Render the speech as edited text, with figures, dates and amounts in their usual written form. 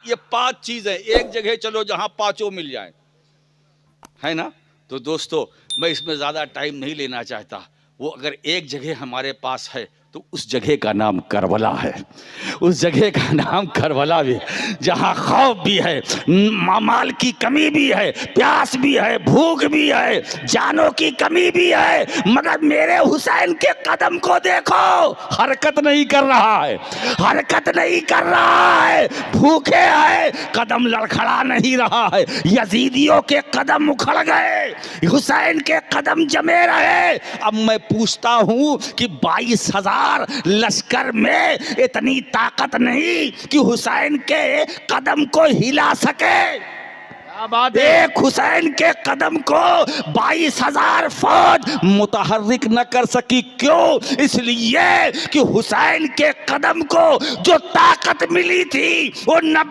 ये 5 चीजें एक जगह चलो जहां पांचों मिल जाएं, है ना। तो दोस्तों मैं इसमें ज्यादा टाइम नहीं लेना चाहता। वो अगर एक जगह हमारे पास है तो उस जगह का नाम करबला है। उस जगह का नाम करबला भी, जहां खौफ भी है, माल की कमी भी है, प्यास भी है, भूख भी है, जानों की कमी भी है, मगर मेरे हुसैन के कदम को देखो, हरकत नहीं कर रहा है, हरकत नहीं कर रहा है, भूखे है, कदम लड़खड़ा नहीं रहा है। यजीदियों के कदम उखड़ गए, हुसैन के कदम जमे रहे। अब मैं पूछता हूं कि 22,000 लश्कर में इतनी ताकत नहीं कि हुसैन के कदम को हिला सके। एक हुसैन के कदम को 22,000 फौज मुतहर्रिक न कर सकी। क्यों? इसलिए कि हुसैन के कदम को जो ताकत मिली थी वो नबी